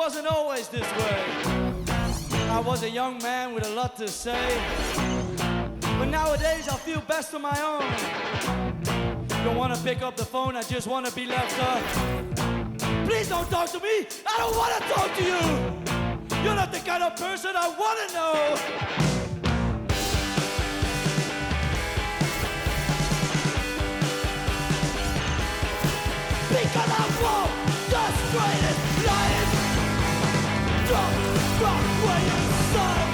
wasn't always this way. I was a young man with a lot to say, but nowadays I feel best on my own. Don't wanna pick up the phone, I just wanna be left up. Please don't talk to me, I don't wanna talk to you. You're not the kind of person I wanna know. Because I want the straightest life. Don't rock where you son.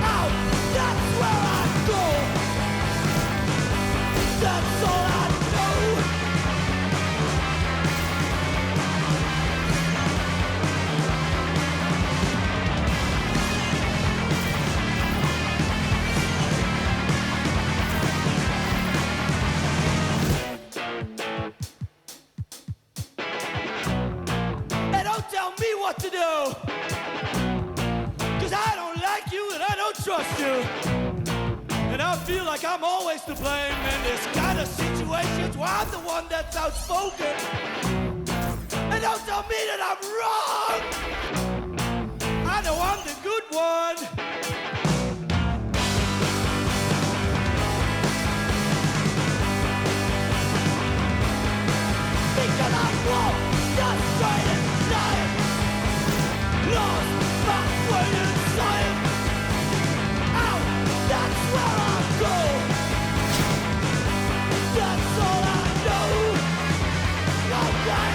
Out, that's where I go. That's all I know. Tell me what to do, cause I don't like you and I don't trust you, and I feel like I'm always to blame in this kind of situations where I'm the one that's outspoken, and don't tell me that I'm wrong. I know I'm the good one. Because I want the straightest life. Lost back when inside. Out, that's where I go. That's all I know. Okay.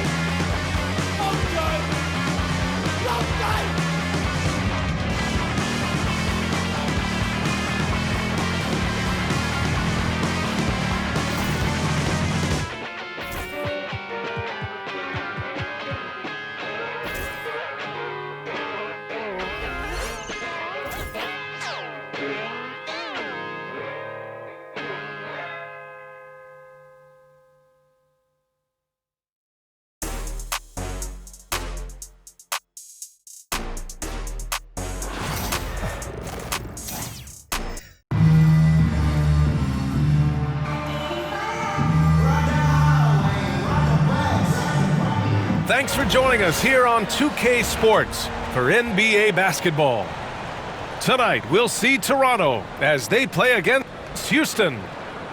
Thanks for joining us here on 2K Sports for NBA basketball. Tonight, we'll see Toronto as they play against Houston.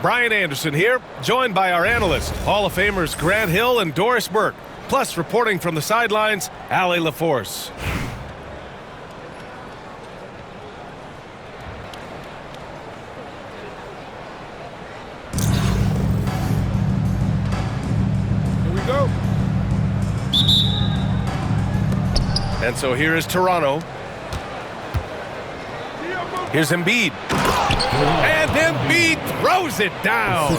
Brian Anderson here, joined by our analysts, Hall of Famers Grant Hill and Doris Burke, plus reporting from the sidelines, Allie LaForce. Here we go. And so here is Toronto. Here's Embiid. And Embiid throws it down.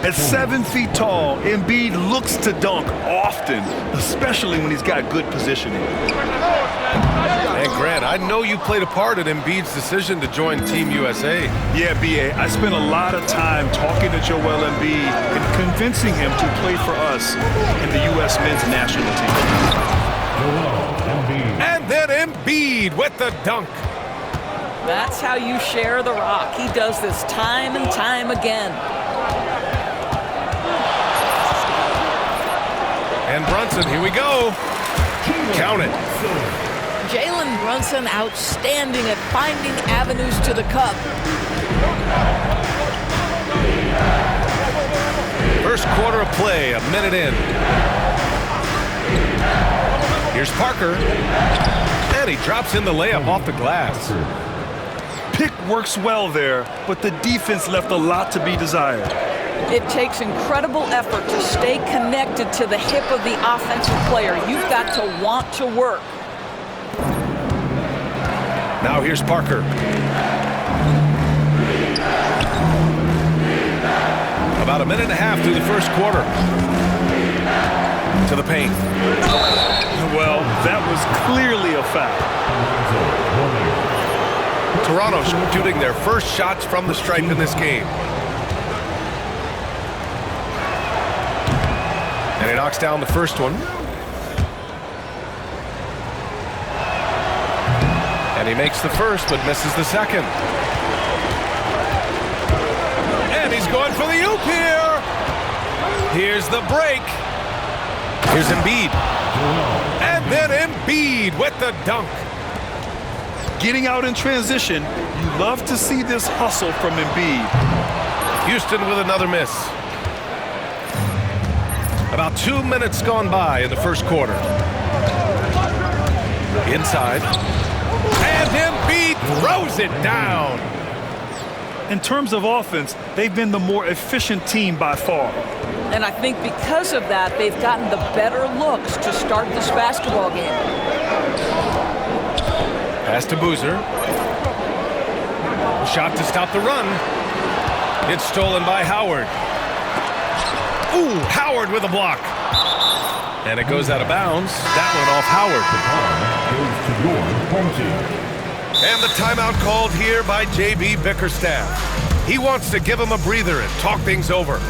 At 7 feet tall, Embiid looks to dunk often, especially when he's got good positioning. And Grant, I know you played a part in Embiid's decision to join Team USA. Yeah, B.A., I spent a lot of time talking to Joel Embiid and convincing him to play for us in the U.S. men's national team. And then Embiid with the dunk. That's how you share the rock. He does this time and time again. And Brunson, here we go. Count it. Jalen Brunson outstanding at finding avenues to the cup. First quarter of play, a minute in. Here's Parker. And he drops in the layup off the glass. Pick works well there, but the defense left a lot to be desired. It takes incredible effort to stay connected to the hip of the offensive player. You've got to want to work. Now here's Parker. About a minute and a half through the first quarter. To the paint. Well, that was clearly a foul. Toronto shooting their first shots from the stripe in this game. And he knocks down the first one. And he makes the first, but misses the second. And he's going for the oop here. Here's the break. Here's Embiid. And Then Embiid with the dunk. Getting out in transition, you love to see this hustle from Embiid. Houston with another miss. About 2 minutes gone by in the first quarter. Inside. And Embiid throws it down. In terms of offense, they've been the more efficient team by far. And I think because of that, they've gotten the better looks to start this basketball game. Pass to Boozer. Shot to stop the run. It's stolen by Howard. Ooh, Howard with a block. And it goes out of bounds. That one off Howard. And the timeout called here by J.B. Bickerstaff. He wants to give him a breather and talk things over.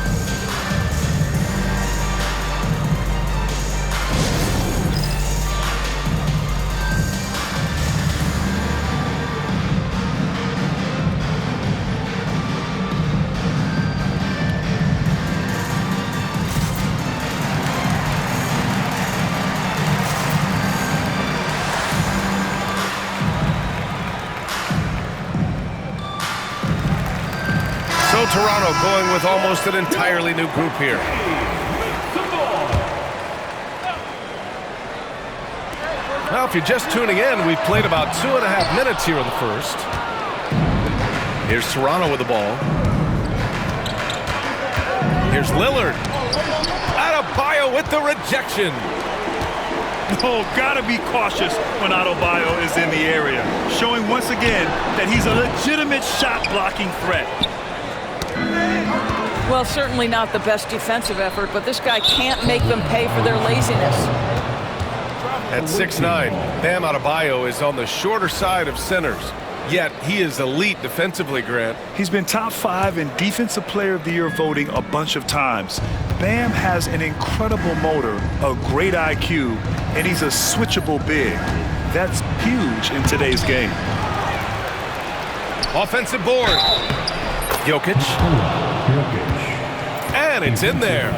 Toronto going with almost an entirely new group here. Now, if you're just tuning in, we've played about 2.5 minutes here in the first. Here's Toronto with the ball. Here's Lillard. Adebayo with the rejection. Oh, gotta be cautious when Adebayo is in the area, showing once again that he's a legitimate shot-blocking threat. Well, certainly not the best defensive effort, but this guy can't make them pay for their laziness. At 6'9", Bam Adebayo is on the shorter side of centers, yet he is elite defensively, Grant. He's been top 5 in Defensive Player of the Year voting a bunch of times. Bam has an incredible motor, a great IQ, and he's a switchable big. That's huge in today's game. Offensive board. Jokic. And it's in there.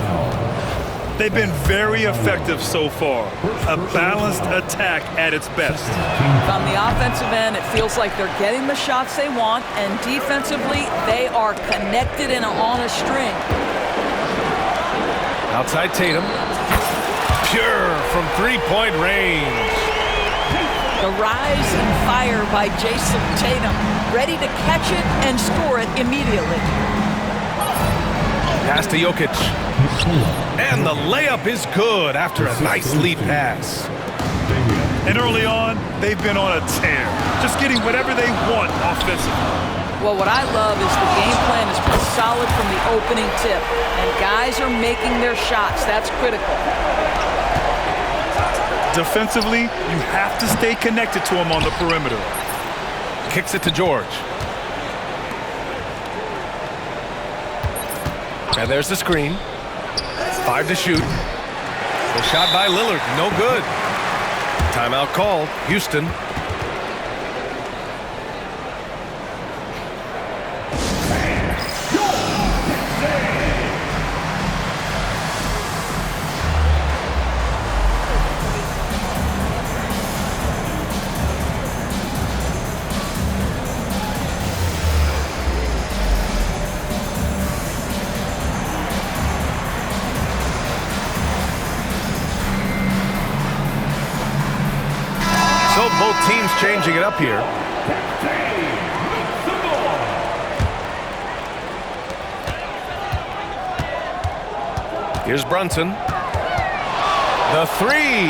They've been very effective so far. A balanced attack at its best. On the offensive end, it feels like they're getting the shots they want, and defensively, they are connected and on a string. Outside Tatum. Pure from three-point range. The rise and fire by Jason Tatum, ready to catch it and score it immediately. Pass to Jokic. And the layup is good after a nice lead pass. And early on, they've been on a tear, just getting whatever they want offensively. Well, what I love is the game plan has been solid from the opening tip, and guys are making their shots. That's critical. Defensively, you have to stay connected to him on the perimeter. Kicks it to George. And there's the screen. 5 to shoot. The shot by Lillard, no good. Timeout called, Houston. So both teams changing it up here. Here's Brunson. The three.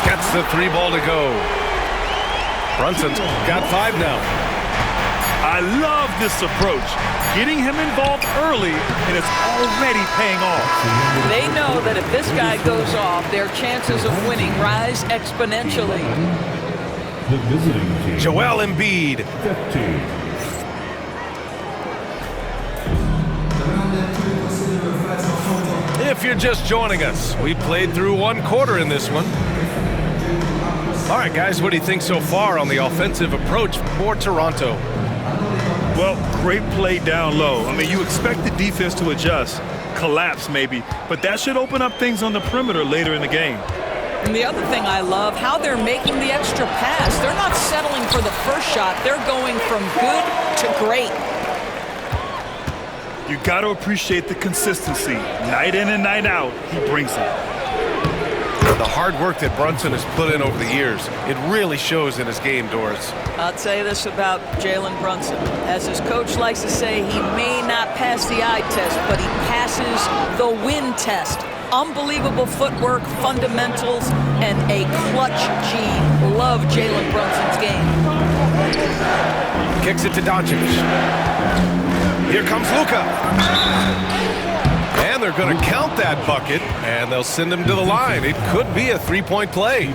Gets the three ball to go. Brunson's got 5 now. I love this approach. Getting him involved early, and it's already paying off. They know that if this guy goes off, their chances of winning rise exponentially. The visiting team. Joel Embiid. 15. If you're just joining us, we played through 1 quarter in this one. All right, guys, what do you think so far on the offensive approach for Toronto? Well, great play down low. I mean, you expect the defense to adjust, collapse maybe, but that should open up things on the perimeter later in the game. And the other thing I love, how they're making the extra pass. They're not settling for the first shot. They're going from good to great. You got to appreciate the consistency. Night in and night out, he brings it. The hard work that Brunson has put in over the years, it really shows in his game, Doris. I'll say this about Jalen Brunson. As his coach likes to say, he may not pass the eye test, but he passes the win test. Unbelievable footwork, fundamentals, and a clutch gene. Love Jalen Brunson's game. Kicks it to Doncic. Here comes Luka. And they're going to count that bucket, and they'll send him to the line. It could be a three-point play.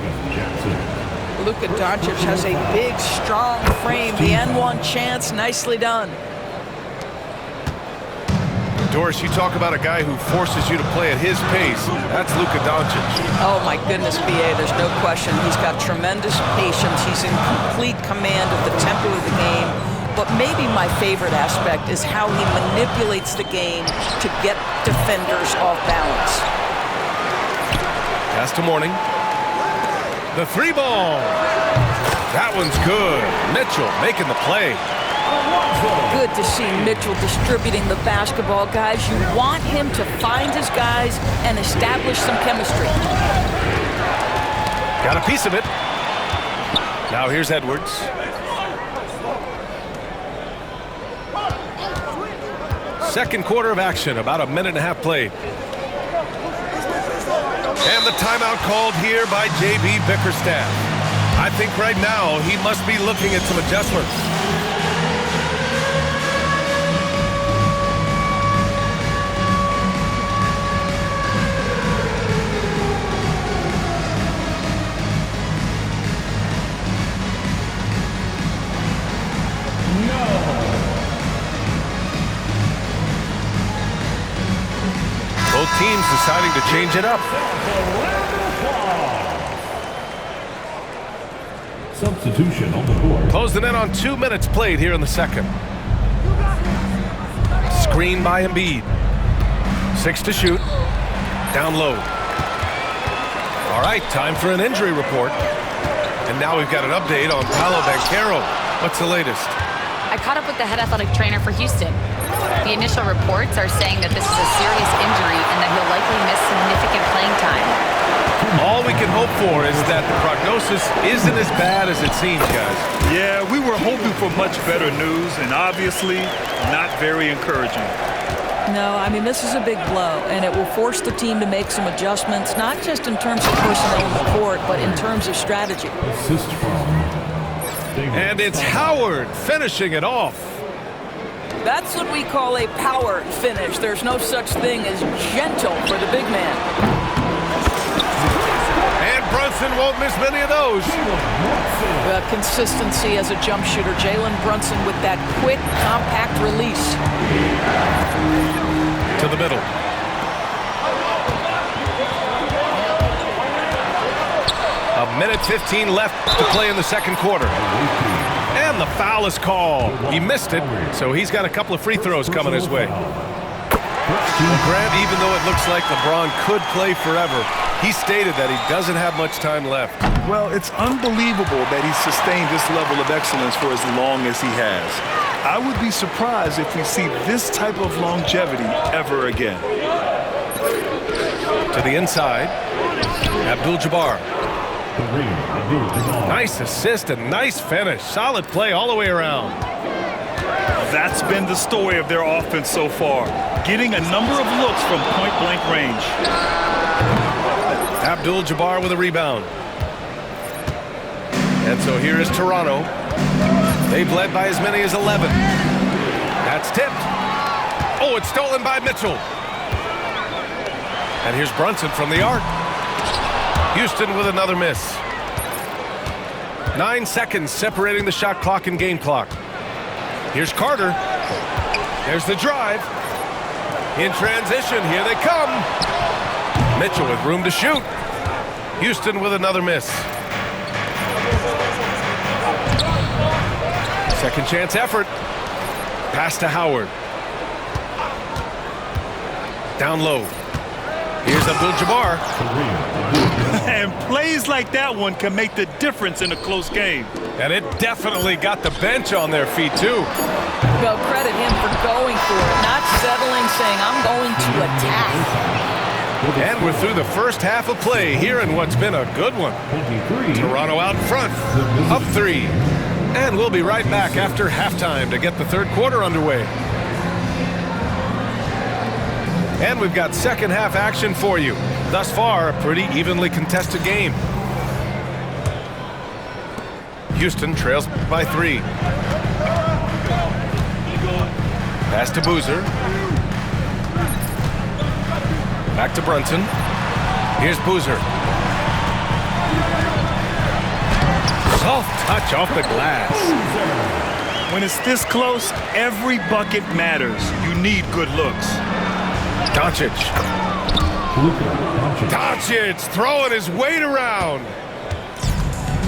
Luka Doncic has a big, strong frame. The N1 chance, nicely done. Doris, you talk about a guy who forces you to play at his pace. That's Luka Doncic. Oh, my goodness, B.A., there's no question. He's got tremendous patience. He's in complete command of the tempo of the game. But maybe my favorite aspect is how he manipulates the game to get defenders off balance. Pass to Mourning. The three ball. That one's good. Mitchell making the play. Good to see Mitchell distributing the basketball, guys. You want him to find his guys and establish some chemistry. Got a piece of it. Now here's Edwards. Second quarter of action, about a minute and a half played. And the timeout called here by J.B. Bickerstaff. I think right now he must be looking at some adjustments. Both teams deciding to change it up. Substitution on the board. Closing in on 2 minutes played here in the second. Screen by Embiid. 6 to shoot. Down low. All right, time for an injury report. And now we've got an update on Paolo Banchero. What's the latest? I caught up with the head athletic trainer for Houston. The initial reports are saying that this is a serious injury and that he'll likely miss significant playing time. All we can hope for is that the prognosis isn't as bad as it seems, guys. Yeah, we were hoping for much better news, and obviously not very encouraging. No, I mean, this is a big blow, and it will force the team to make some adjustments, not just in terms of personnel on the court, but in terms of strategy. Assist from And it's Howard finishing it off. That's what we call a power finish. There's no such thing as gentle for the big man. And Brunson won't miss many of those. Consistency as a jump shooter. Jalen Brunson with that quick, compact release. To the middle. A minute 15 left to play in the second quarter. And the foul is called. He missed it, so he's got a couple of free throws coming his way. Grant, even though it looks like LeBron could play forever, he stated that he doesn't have much time left. Well, it's unbelievable that he's sustained this level of excellence for as long as he has. I would be surprised if we see this type of longevity ever again. To the inside, Abdul-Jabbar. Nice assist and nice finish. Solid play all the way around. That's been the story of their offense so far, getting a number of looks from point-blank range. Abdul-Jabbar with a rebound. And so here is Toronto. They've led by as many as 11. That's tipped. Oh, it's stolen by Mitchell. And here's Brunson from the arc. Houston with another miss. 9 seconds separating the shot clock and game clock. Here's Carter. There's the drive. In transition, here they come. Mitchell with room to shoot. Houston with another miss. Second chance effort. Pass to Howard. Down low. Here's Abdul-Jabbar. And plays like that one can make the difference in a close game. And it definitely got the bench on their feet, too. Well, credit him for going for it, not settling, saying, I'm going to attack. And we're through the first half of play here in what's been a good one. Toronto out front, up 3. And we'll be right back after halftime to get the third quarter underway. And we've got second half action for you. Thus far, a pretty evenly contested game. Houston trails by 3. Pass to Boozer. Back to Brunson. Here's Boozer. Soft touch off the glass. When it's this close, every bucket matters. You need good looks. Doncic. Doncic throwing his weight around.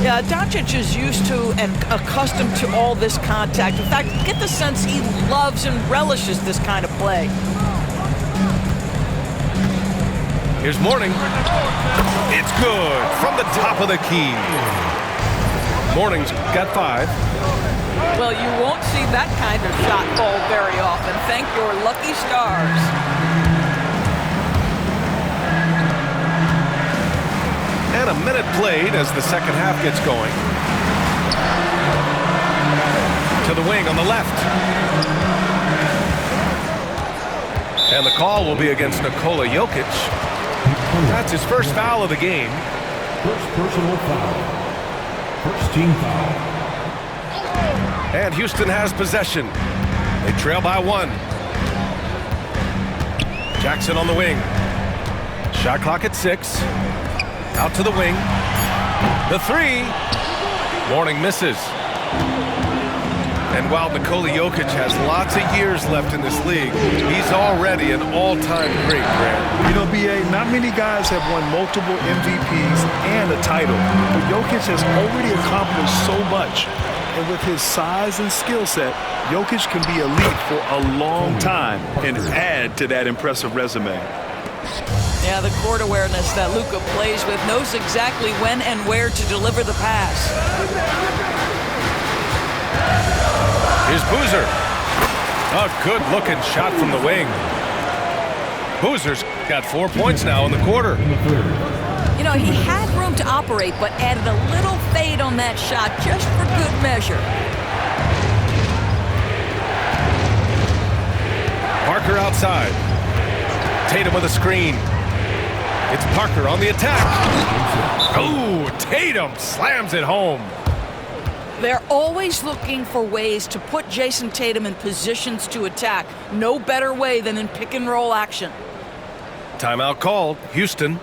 Yeah, Doncic is used to and accustomed to all this contact. In fact, get the sense he loves and relishes this kind of play. Here's Mourning. It's good from the top of the key. Mourning's got 5. Well, you won't see that kind of shot fall very often. Thank your lucky stars. And a minute played as the second half gets going. To the wing on the left. And the call will be against Nikola Jokic. That's his first foul of the game. First personal foul. First team foul. And Houston has possession. They trail by 1. Jackson on the wing. Shot clock at 6. Out to the wing. The 3. Mourning misses. And while Nikola Jokic has lots of years left in this league, he's already an all-time great, Grant. You know, B.A., not many guys have won multiple MVPs and a title. But Jokic has already accomplished so much. And with his size and skill set, Jokic can be elite for a long time and add to that impressive resume. Yeah, the court awareness that Luka plays with, knows exactly when and where to deliver the pass. Here's Boozer. A good-looking shot from the wing. Boozer's got 4 points now in the quarter. You know, he had room to operate, but added a little fade on that shot just for good measure. Parker outside. Tatum with a screen. It's Parker on the attack. Oh, Tatum slams it home. They're always looking for ways to put Jason Tatum in positions to attack. No better way than in pick-and-roll action. Timeout called, Houston.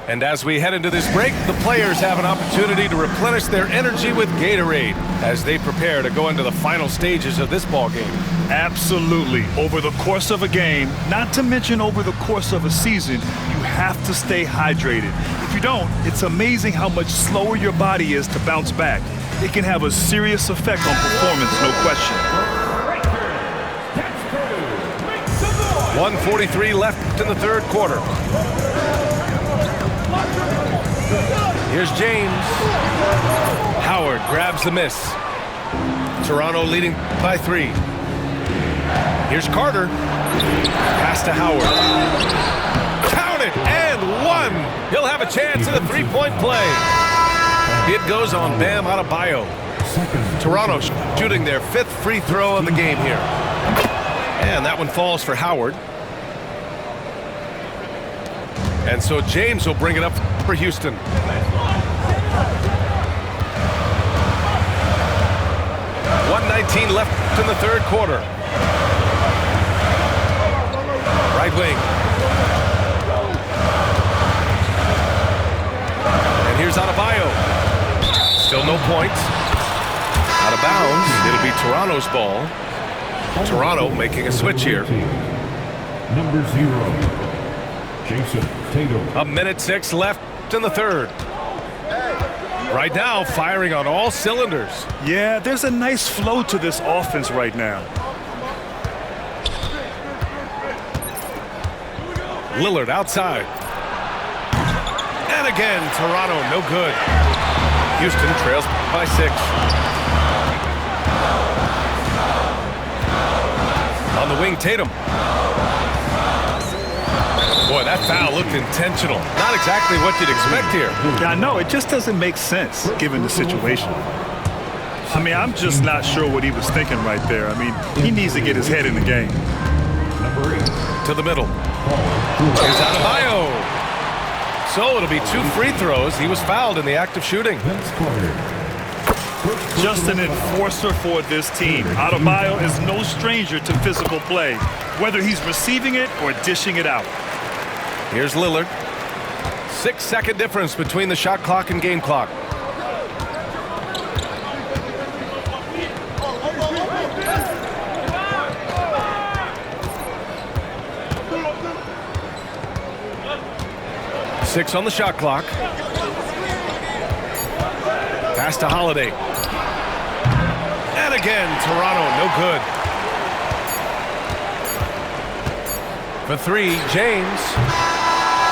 And as we head into this break, the players have an opportunity to replenish their energy with Gatorade as they prepare to go into the final stages of this ball game. Absolutely. Over the course of a game, not to mention over the course of a season, you have to stay hydrated. If you don't, it's amazing how much slower your body is to bounce back. It can have a serious effect on performance, no question. 1:43 left in the third quarter. Here's James. Howard grabs the miss. Toronto leading by 3. Here's Carter. Pass to Howard. Count it, and 1. He'll have a chance at a 3-point play. It goes on Bam Adebayo. Toronto shooting their 5th free throw of the game here. And that one falls for Howard. And so James will bring it up for Houston. .119 left in the third quarter. Right wing. And here's Adebayo. Still no points. Out of bounds. It'll be Toronto's ball. Toronto making a switch here. Number 0, Jason Tatum. 1:06 left in the third. Right now, firing on all cylinders. Yeah, there's a nice flow to this offense right now. Lillard outside. And again, Toronto, no good. Houston trails by 6. On the wing, Tatum. Boy, that foul looked intentional. Not exactly what you'd expect here. Yeah, I know. It just doesn't make sense given the situation. I mean, I'm just not sure what he was thinking right there. I mean, he needs to get his head in the game. To the middle. Here's Adebayo. So it'll be 2 free throws. He was fouled in the act of shooting. Just an enforcer for this team. Adebayo is no stranger to physical play, whether he's receiving it or dishing it out. Here's Lillard. 6-second difference between the shot clock and game clock. Six on the shot clock. Pass to Holiday. And again, Toronto, no good. For 3, James.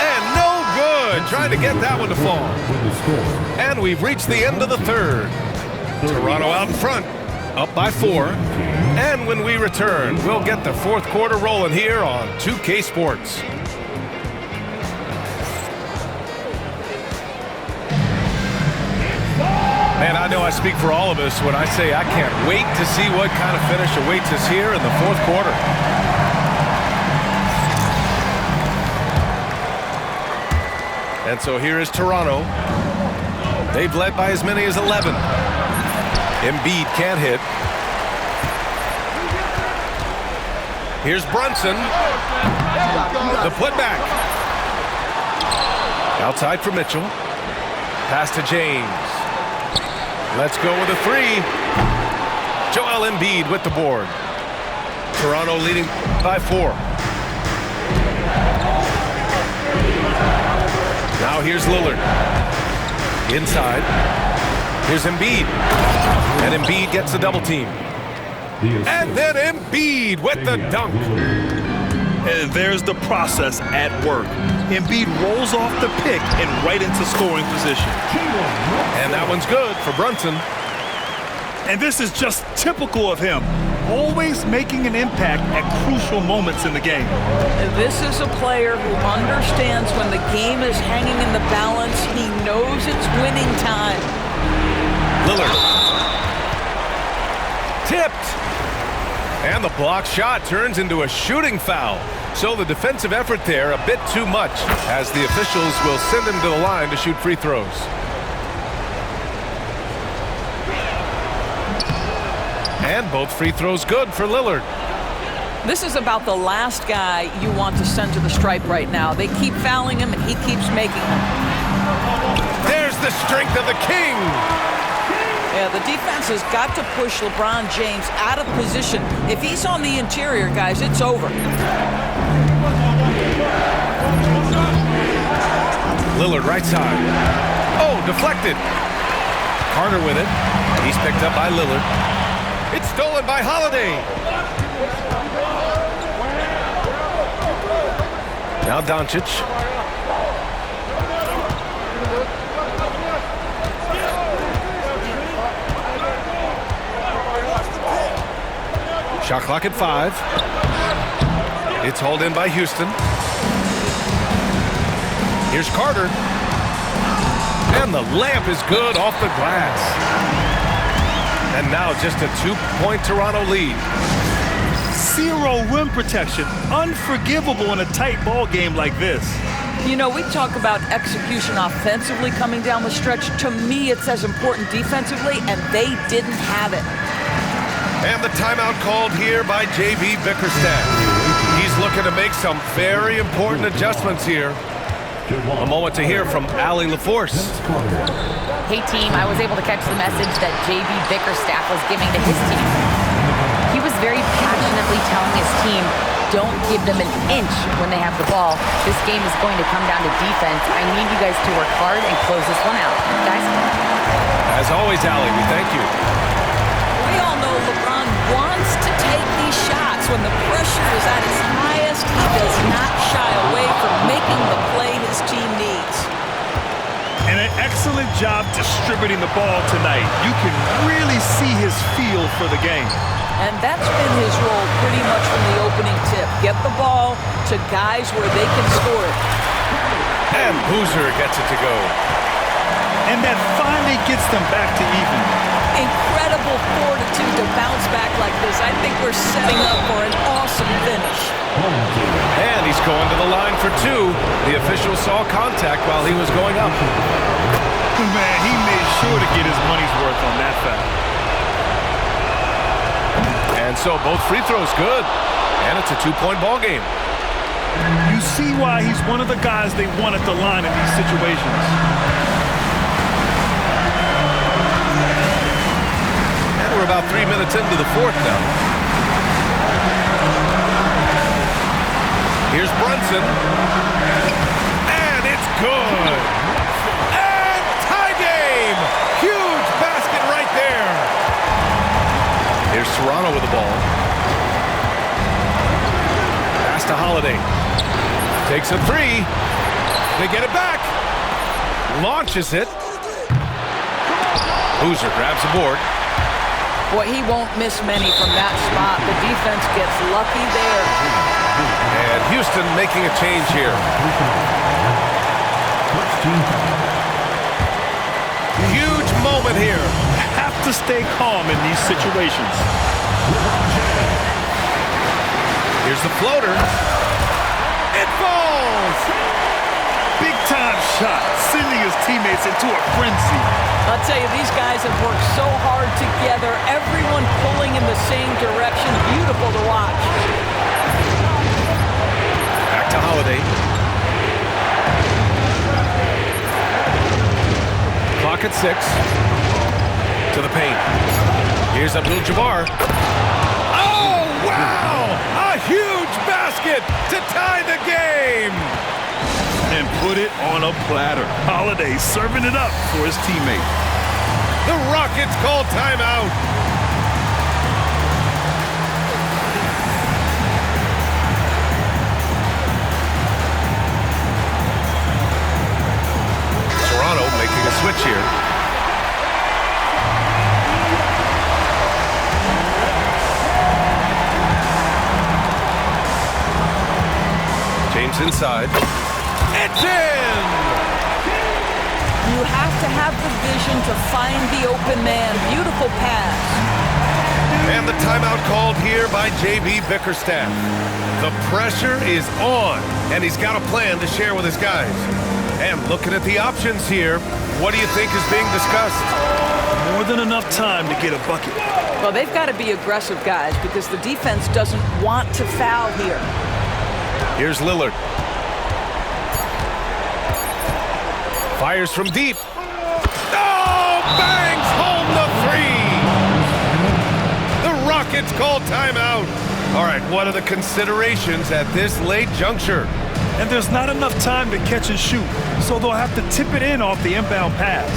And no good. Trying to get that one to fall. And we've reached the end of the third. Toronto out in front, up by 4. And when we return, we'll get the fourth quarter rolling here on 2K Sports. Man, I know I speak for all of us when I say I can't wait to see what kind of finish awaits us here in the fourth quarter. And so here is Toronto. They've led by as many as 11. Embiid can't hit. Here's Brunson. The putback. Outside for Mitchell. Pass to James. Let's go with a 3. Joel Embiid with the board. Toronto leading by 4. Now here's Lillard. Inside. Here's Embiid. And Embiid gets the double team. And then Embiid with the dunk. And there's the process at work. Embiid rolls off the pick and right into scoring position. And that one's good for Brunson. And this is just typical of him. Always making an impact at crucial moments in the game. This is a player who understands when the game is hanging in the balance. He knows it's winning time. Lillard. Tipped. And the block shot turns into a shooting foul. So the defensive effort there a bit too much, as the officials will send him to the line to shoot free throws. And both free throws good for Lillard. This is about the last guy you want to send to the stripe right now. They keep fouling him and he keeps making them. There's the strength of the king. Yeah, the defense has got to push LeBron James out of position. If he's on the interior, guys, it's over. Lillard right side. Oh, deflected. Carter with it. He's picked up by Lillard. It's stolen by Holiday. Now Doncic. Shot clock at 5. It's hauled in by Houston. Here's Carter. And the layup is good off the glass. And now just a 2-point Toronto lead. Zero rim protection. Unforgivable in a tight ball game like this. You know, we talk about execution offensively coming down the stretch. To me, it's as important defensively, and they didn't have it. And the timeout called here by J.B. Bickerstaff. He's looking to make some very important adjustments here. A moment to hear from Allie LaForce. Hey, team, I was able to catch the message that J.B. Bickerstaff was giving to his team. He was very passionately telling his team, don't give them an inch when they have the ball. This game is going to come down to defense. I need you guys to work hard and close this one out. Guys? As always, Allie, we thank you. We all know LeBron wants to take these shots. When the pressure is at its highest, he does not shy away from making the play his team needs. And an excellent job distributing the ball tonight. You can really see his feel for the game. And that's been his role pretty much from the opening tip. Get the ball to guys where they can score it. And Boozer gets it to go. And that finally gets them back to even. Incredible fortitude to bounce back like this. I think we're setting up for an awesome finish. And he's going to the line for two. The official saw contact while he was going up. Man, he made sure to get his money's worth on that foul. And so both free throws good. And it's a two-point ball game. You see why he's one of the guys they want at the line in these situations. And we're about 3 minutes into the fourth now. Here's Brunson. And it's good. And tie game. Huge basket right there. Here's Toronto with the ball. Pass to Holiday. Takes a three. They get it back. Launches it. Boozer grabs the board. Boy, he won't miss many from that spot. The defense gets lucky there. And Houston making a change here. Huge moment here. Have to stay calm in these situations. Here's the floater. It falls! Big time shot, sending his teammates into a frenzy. I'll tell you, these guys have worked so hard together. Everyone pulling in the same direction. Beautiful to watch. Back to Holiday. Clock at 6. To the paint. Here's Abdul-Jabbar. Oh, wow! A huge basket to tie the game! And put it on a platter. Holiday serving it up for his teammate. The Rockets call timeout. Toronto making a switch here. James inside. It's in! You have to have the vision to find the open man. Beautiful pass. And the timeout called here by J.B. Bickerstaff. The pressure is on, and he's got a plan to share with his guys. And looking at the options here, what do you think is being discussed? More than enough time to get a bucket. Well, they've got to be aggressive, guys, because the defense doesn't want to foul here. Here's Lillard. Fires from deep. Oh, bangs home the three. The Rockets call timeout. All right, what are the considerations at this late juncture? And there's not enough time to catch and shoot, so they'll have to tip it in off the inbound pass.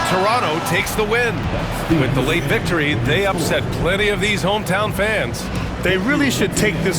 Toronto takes the win. With the late victory, they upset plenty of these hometown fans. They really should take this